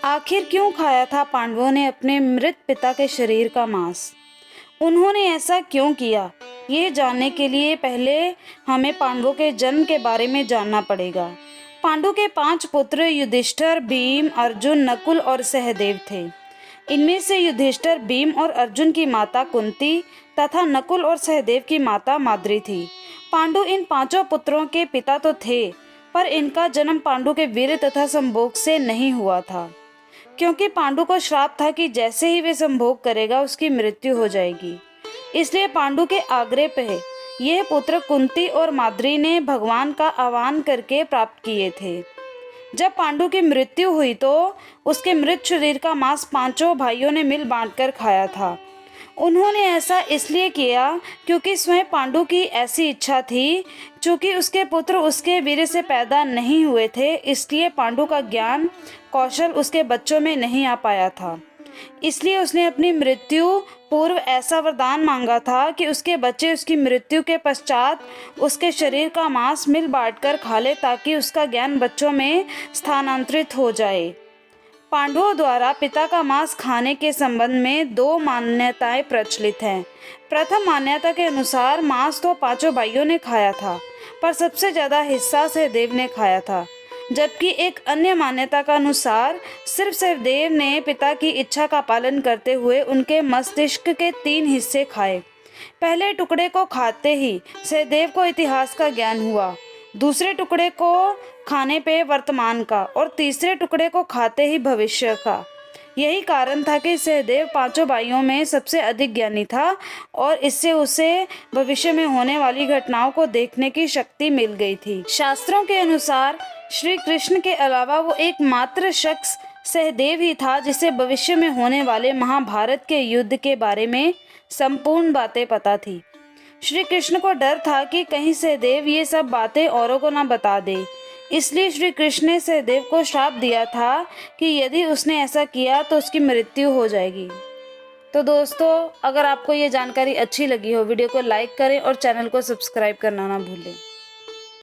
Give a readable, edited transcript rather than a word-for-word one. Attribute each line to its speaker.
Speaker 1: आखिर क्यों खाया था पांडवों ने अपने मृत पिता के शरीर का मांस? उन्होंने ऐसा क्यों किया? ये जानने के लिए पहले हमें पांडवों के जन्म के बारे में जानना पड़ेगा। पांडु के 5 पुत्र युधिष्ठिर, भीम, अर्जुन, नकुल और सहदेव थे। इनमें से युधिष्ठिर, भीम और अर्जुन की माता कुंती तथा नकुल और सहदेव की माता माद्री थी। पांडु इन 5 पुत्रों के पिता तो थे, पर इनका जन्म पांडु के वीर तथा संभोग से नहीं हुआ था, क्योंकि पांडु को श्राप था कि जैसे ही वे संभोग करेगा उसकी मृत्यु हो जाएगी। इसलिए पांडु के आग्रह पे यह पुत्र कुंती और माद्री ने भगवान का आह्वान करके प्राप्त किए थे। जब पांडु की मृत्यु हुई तो उसके मृत शरीर का मांस 5 भाइयों ने मिल बांटकर खाया था। उन्होंने ऐसा इसलिए किया क्योंकि स्वयं पांडु की ऐसी इच्छा थी। चूंकि उसके पुत्र उसके वीर से पैदा नहीं हुए थे, इसलिए पांडु का ज्ञान कौशल उसके बच्चों में नहीं आ पाया था। इसलिए उसने अपनी मृत्यु पूर्व ऐसा वरदान मांगा था कि उसके बच्चे उसकी मृत्यु के पश्चात उसके शरीर का मांस मिल बांटकर खा ले, ताकि उसका ज्ञान बच्चों में स्थानांतरित हो जाए। पांडवों द्वारा पिता का मांस खाने के संबंध में 2 मान्यताएं प्रचलित हैं। प्रथम मान्यता के अनुसार मांस तो 5 भाइयों ने खाया था, पर सबसे ज्यादा हिस्सा सहदेव ने खाया था। जबकि एक अन्य मान्यता का अनुसार सिर्फ सहदेव ने पिता की इच्छा का पालन करते हुए उनके मस्तिष्क के 3 हिस्से खाए। पहले टुकड़े को खाते ही सहदेव को इतिहास का ज्ञान हुआ, दूसरे टुकड़े को खाने पे वर्तमान का, और तीसरे टुकड़े को खाते ही भविष्य का। यही कारण था कि सहदेव 5 भाइयों में सबसे अधिक ज्ञानी था, और इससे उसे भविष्य में होने वाली घटनाओं को देखने की शक्ति मिल गई थी। शास्त्रों के अनुसार श्री कृष्ण के अलावा वो एकमात्र शख्स सहदेव ही था जिसे भविष्य में होने वाले महाभारत के युद्ध के बारे में संपूर्ण बातें पता थी। श्री कृष्ण को डर था कि कहीं सहदेव ये सब बातें औरों को ना बता दे। इसलिए श्री कृष्ण ने सहदेव को श्राप दिया था कि यदि उसने ऐसा किया तो उसकी मृत्यु हो जाएगी। तो दोस्तों, अगर आपको ये जानकारी अच्छी लगी हो, वीडियो को लाइक करें और चैनल को सब्सक्राइब करना ना भूलें।